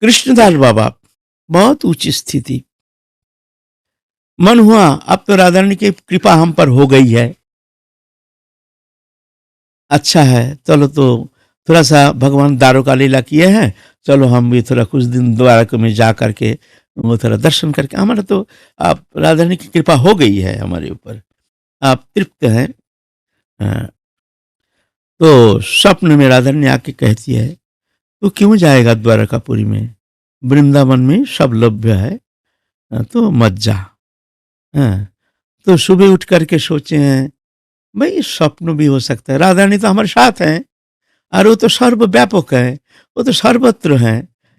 कृष्णदास बाबा, बहुत ऊंची स्थिति। मन हुआ अब तो राधा रानी की कृपा हम पर हो गई है, अच्छा है, चलो तो थोड़ा सा भगवान द्वारका लीला किए हैं, चलो हम भी थोड़ा कुछ दिन द्वारका में जा करके वो थोड़ा दर्शन करके, हमारा तो आप राधा रानी की कृपा हो गई है हमारे ऊपर, आप तृप्त हैं। हाँ, तो स्वप्न में राधा रानी आके कहती है, तो क्यों जाएगा द्वारकापुरी में, वृंदावन में सब लभ्य है, तो मत जा। हाँ, तो सुबह उठ करके सोचे हैं, भाई स्वप्न भी हो सकता है, राधा रानी तो हमारे साथ हैं और वो तो सर्वव्यापक है, वो तो सर्वत्र है,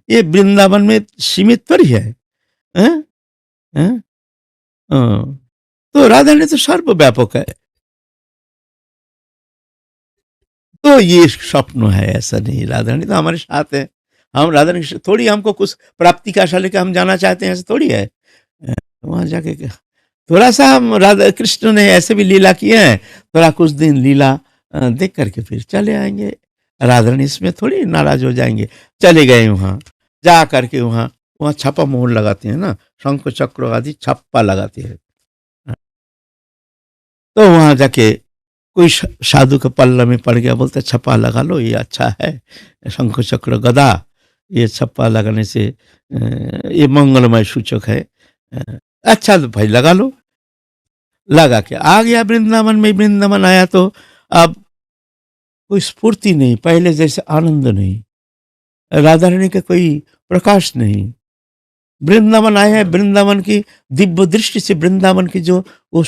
ये वृंदावन में सीमित थोड़ी है। हैं? हैं? तो राधा रानी तो सर्वव्यापक है, तो ये स्वप्न है, ऐसा नहीं, राधा रानी तो हमारे साथ है, हम राधा रानी थोड़ी हमको कुछ प्राप्ति का आशा लेकर हम जाना चाहते हैं, ऐसा थोड़ी है। वहां जाके थोड़ा सा हम राधा कृष्ण ने ऐसे भी लीला किए हैं, थोड़ा कुछ दिन लीला देख करके फिर चले आएंगे, राधा रानी इसमें थोड़ी नाराज हो जाएंगे। चले गए वहां, जा करके वहां वहां छापा मोहर लगाते हैं ना, शंख चक्र आदि छप्पा लगाते हैं। तो वहां जाके कोई साधु के पल्ला में पड़ गया, बोलते छप्पा लगा लो, ये अच्छा है, शंख चक्र गदा, ये छप्पा लगाने से ये मंगलमय सूचक है, अच्छा तो भाई लगा लो। लगा के आ गया वृंदावन में, वृंदावन आया तो अब कोई स्फूर्ति नहीं, पहले जैसे आनंद नहीं, राधा रानी का कोई प्रकाश नहीं। वृंदावन आए हैं, वृंदावन की दिव्य दृष्टि से वृंदावन की जो वो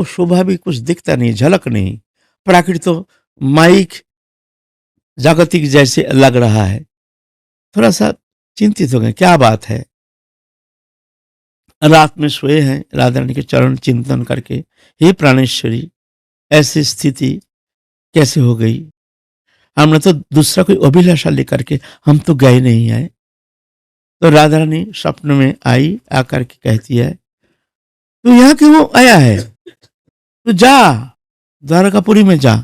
शोभा भी कुछ दिखता नहीं, झलक नहीं, प्राकृत तो माइक जागतिक जैसे लग रहा है। थोड़ा सा चिंतित हो गए, क्या बात है। रात में सोए हैं, राधा रानी के चरण चिंतन करके, हे प्राणेश्वरी, ऐसी स्थिति कैसे हो गई, हमने तो दूसरा कोई अभिलाषा लेकर के हम तो गए नहीं है। तो राधा रानी स्वप्न में आई, आकर के कहती है, तू यहाँ क्यों आया है, तू जा द्वारकापुरी में जा,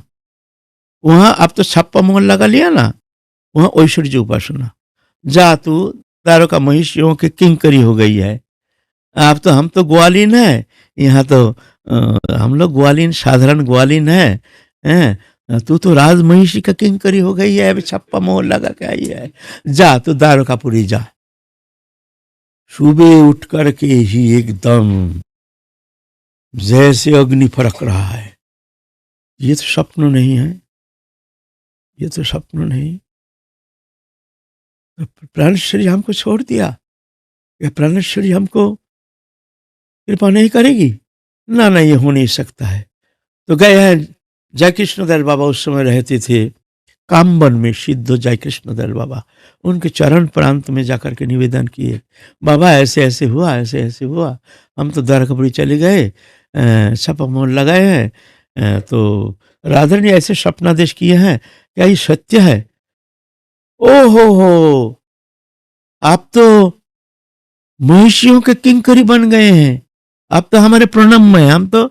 वहां अब तो छप्पा मोहर लगा लिया ना, वहां ऐश्वर्य उपासना, जा तू द्वारका महिषियों की किंकरी हो गई है, अब तो हम तो ग्वालीन है, यहाँ तो हम लोग ग्वालीन, साधारण ग्वालीन है, तू तो राज महिषी का किंकरी हो गई है, अभी छप्पा मोहर लगा के आई है, जा तू द्वारकापुरी जा। सुबह उठ करके ही एकदम जैसे अग्नि फड़क रहा है, ये तो स्वप्न नहीं है, ये तो स्वप्न नहीं, तो प्राणेश्वरी हमको छोड़ दिया, या प्राणेश्वरी हमको कृपा नहीं करेगी, ना ना, ये हो नहीं सकता है। तो गए हैं, जय कृष्णदयाल बाबा उस समय रहते थे कामवन में, सिद्ध जय कृष्णदयाल बाबा, उनके चरण प्रांत में जाकर के निवेदन किए, बाबा ऐसे ऐसे हुआ, ऐसे ऐसे हुआ, हम तो द्वारकापुरी चले गए, छप्पा मोहर लगाए हैं, तो राधा ने ऐसे स्वप्नादेश किए हैं, क्या ये सत्य है। ओ हो, आप तो महिषियों के किंकरी बन गए हैं, आप तो हमारे प्रणम्य हैं, हम तो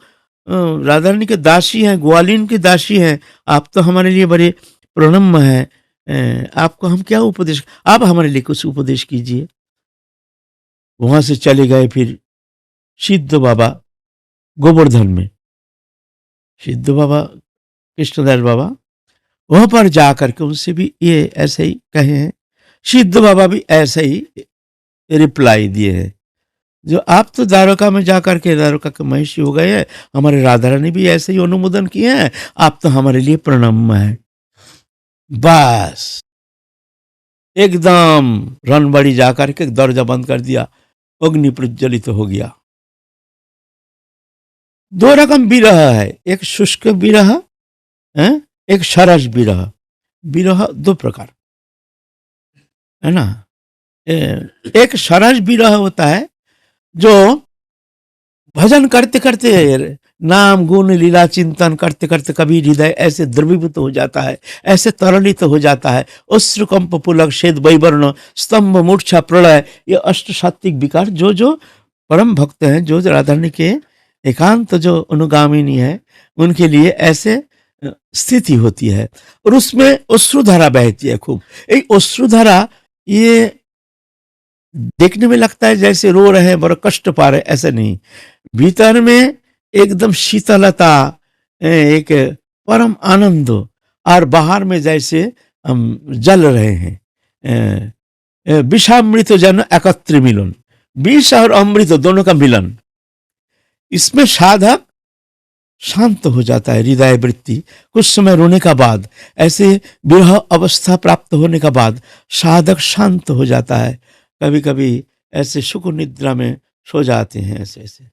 राधा रानी के दासी हैं, ग्वालीन की दासी हैं, आप तो हमारे लिए बड़े प्रणम्य हैं, आपको हम क्या उपदेश, आप हमारे लिए कुछ उपदेश कीजिए। वहां से चले गए फिर सिद्ध बाबा गोवर्धन में, सिद्ध बाबा कृष्णदयाल बाबा, वहां पर जाकर के उनसे भी ये ऐसे ही कहे हैं, सिद्ध बाबा भी ऐसे ही रिप्लाई दिए हैं, जो आप तो द्वारका में जाकर के द्वारका के महिषी हो गए हैं, हमारे राधा रानी भी ऐसे ही अनुमोदन किए हैं, आप तो हमारे लिए प्रणम्य है। बस एकदम रणबड़ी जाकर के दरवाजा बंद कर दिया, अग्नि प्रज्वलित हो गया। दो रकम विरह है, एक शुष्क विरह है, एक सरस विरह, विरह दो प्रकार है ना। एक सरस विरह होता है जो भजन करते करते, नाम गुण लीला चिंतन करते करते कभी हृदय ऐसे द्रवीभूत हो जाता है, ऐसे तरलित हो जाता है, अश्रुकंप पुलक शेद वैवर्ण स्तंभ मूर्छा प्रलय, ये अष्ट सात्विक विकार, जो जो परम भक्त हैं, जो राधा रानी के एकांत जो अनुगामिनी है, उनके लिए ऐसे स्थिति होती है, और उसमें अश्रुधारा बहती है खूब। ये अश्रुधारा, ये देखने में लगता है जैसे रो रहे हैं, बड़ा कष्ट पा रहे हैं, ऐसा नहीं। भीतर में एकदम शीतलता, एक परम आनंद, और बाहर में जैसे हम जल रहे हैं। विषामृत जन एकत्र मिलन, विष और अमृत दोनों का मिलन, इसमें साधक शांत हो जाता है। हृदय वृत्ति कुछ समय रोने का बाद, ऐसे विरह अवस्था प्राप्त होने का बाद साधक शांत हो जाता है। कभी कभी ऐसे सुख निद्रा में सो जाते हैं, ऐसे ऐसे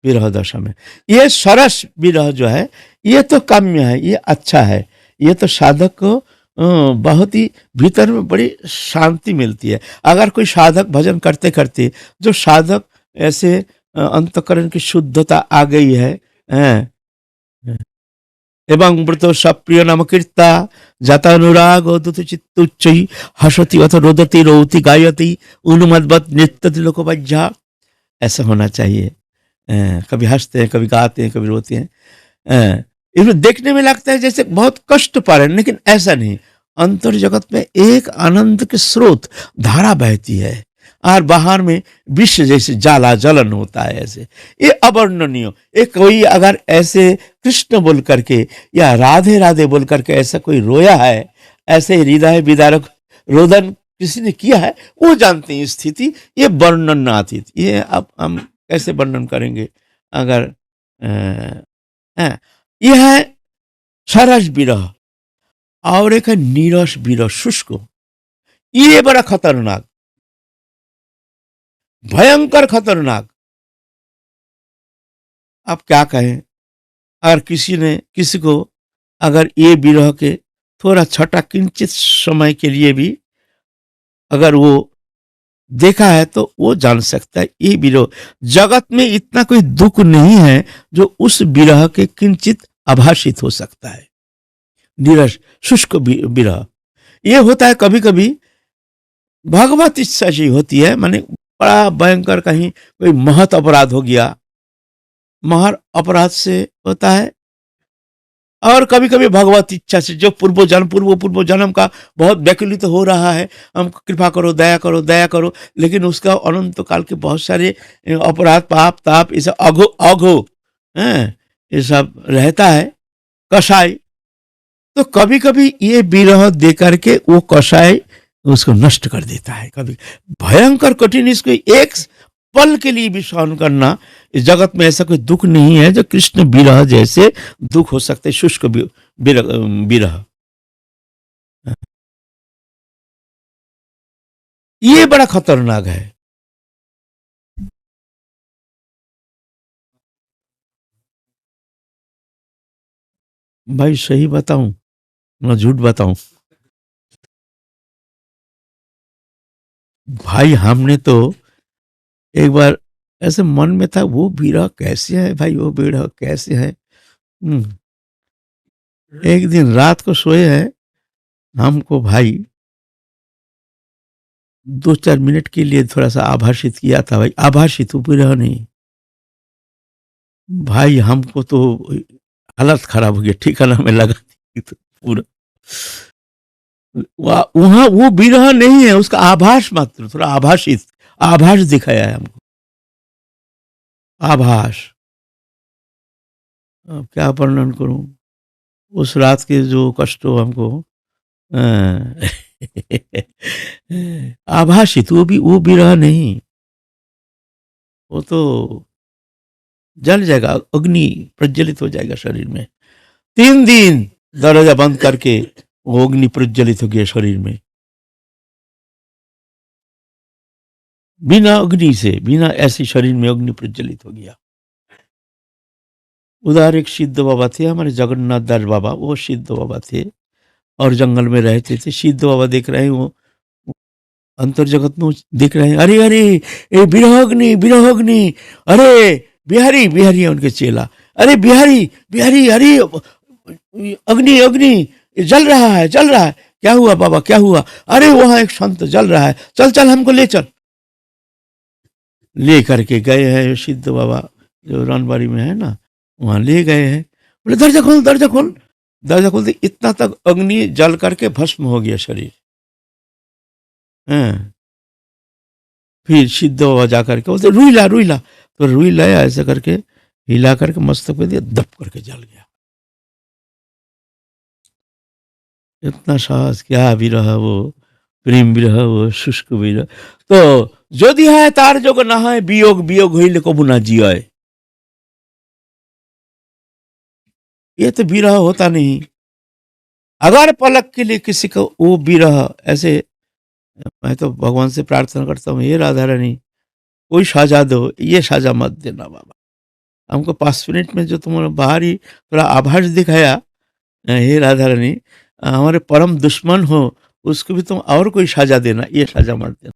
विरह दशा में। ये सरस विरह जो है, ये तो काम्य है, ये अच्छा है। ये तो साधक को बहुत ही भीतर में बड़ी शांति मिलती है। अगर कोई साधक भजन करते करते, जो साधक ऐसे अंतःकरण की शुद्धता आ गई है, हैं, एवं मृत सप्रिय नाम कीर्ता जातानुराग अद्भुत चित्तुच्चई हसती अथ रोदती रोती गायती उन्मदवत नृत्य लोकबज्झा, ऐसा होना चाहिए। कभी हंसते हैं, कभी गाते हैं, कभी रोते हैं। इसमें देखने में लगता है जैसे बहुत कष्ट पा रहे हैं, लेकिन ऐसा नहीं। अंतर जगत में एक आनंद के स्रोत धारा बहती है, और बाहर में विश्व जैसे जाला जलन होता है। ऐसे ये अवर्णनीय। एक कोई अगर ऐसे कृष्ण बोल करके या राधे राधे बोल करके ऐसा कोई रोया है, ऐसे हृदय विदारक रोदन किसी ने किया है, वो जानते हैं स्थिति। ये वर्णनातीत, ये अब हम कैसे वर्णन करेंगे? अगर यह है सरस विरह, और एक है नीरस विरह, शुष्क। ये बड़ा खतरनाक, भयंकर खतरनाक। आप क्या कहें? अगर किसी ने किसी को अगर ये विरह के थोड़ा छोटा किंचित समय के लिए भी अगर वो देखा है, तो वो जान सकता है ये विरह, जगत में इतना कोई दुख नहीं है जो उस विरह के किंचित आभाषित हो सकता है। नीरस शुष्क विरह ये होता है। कभी कभी भगवत इच्छा जी होती है, माने बड़ा भयंकर कहीं कोई महत अपराध हो गया, महर अपराध से होता है। और कभी कभी भगवत इच्छा से जो पूर्व जन्म का बहुत व्याकुलित हो रहा है, हमको कृपा करो, दया करो, दया करो, लेकिन उसका अनंत काल के बहुत सारे अपराध, पाप ताप, ये सब अघो अघो, हैं, ये सब रहता है, कषाय। तो कभी कभी ये विरह दे करके वो कषाय उसको नष्ट कर देता है। कभी भयंकर कठिन, इसको एक पल के लिए भी सहन करना, इस जगत में ऐसा कोई दुख नहीं है जो कृष्ण विरह जैसे दुख हो सकते। शुष्क विरह ये बड़ा खतरनाक है। भाई सही बताऊं ना झूठ बताऊं? भाई हमने तो एक बार ऐसे मन में था, वो विरह कैसे है भाई, वो विरह कैसे है। एक दिन रात को सोए हैं, हमको भाई 2-4 मिनट के लिए थोड़ा सा आभाषित किया था। भाई आभाषित, विरह नहीं। भाई हमको तो हालत खराब हो गया, ठिकाना में लगा दी तो पूरा। वहां वो विरह नहीं है, उसका आभास मात्र, थोड़ा आभाषित, आभास दिखाया है हमको, आभास। अब क्या वर्णन करूं उस रात के जो कष्ट हो हमको। अ, आभाषित, वो भी वो विरह नहीं, वो तो जल जाएगा, अग्नि प्रज्वलित हो जाएगा शरीर में। 3 दिन दरवाजा बंद करके वो अग्नि प्रज्वलित हो गया शरीर में, बिना अग्नि से, बिना ऐसे शरीर में अग्नि प्रज्वलित हो गया। उधर एक सिद्ध बाबा थे हमारे, जगन्नाथ दास बाबा, वो सिद्ध बाबा थे और जंगल में रहते थे। सिद्ध बाबा देख रहे हैं, वो अंतर जगत में देख रहे हैं, अरे अरे ये बिरहोग्नि बिरहोग्नि, अरे बिहारी बिहारी है उनके चेला, अरे बिहारी बिहारी, अरे अग्नि अग्नि, ये जल रहा है जल रहा है। क्या हुआ बाबा, क्या हुआ? अरे वहां एक संत जल रहा है, चल चल हमको ले चल। ले करके गए हैं सिद्ध बाबा, जो रानबाड़ी में है ना, वहां ले गए हैं। बोले दरजा खोल दरजा खोल। दरजा खोलते इतना तक अग्नि जल करके भस्म हो गया शरीर। हैं, फिर सिद्ध बाबा जा करके बोलते रुई ला रुई ला, तो रुई लाया, ऐसे करके हिला करके मस्तक पे दिया, दब करके जल गया। इतना साहस, क्या विरह वो, प्रेम विरह वो, शुष्क विरह। तो যদি হয় তার যোগ না হয় বিয়োগ, বিয়োগ হইলে কবু না জিয়। ये तो विरह होता नहीं। अगर पलक के लिए किसी को वो विरह ऐसे, मैं तो भगवान से प्रार्थना करता हूँ, हे राधा रानी कोई सजा दो, ये सजा मत देना बाबा। हमको 5 मिनट में जो तुम्हारा बाहरी थोड़ा आभास दिखाया, हे राधा रानी हमारे परम दुश्मन हो उसको भी तुम और कोई सजा देना, ये सजा मत देना।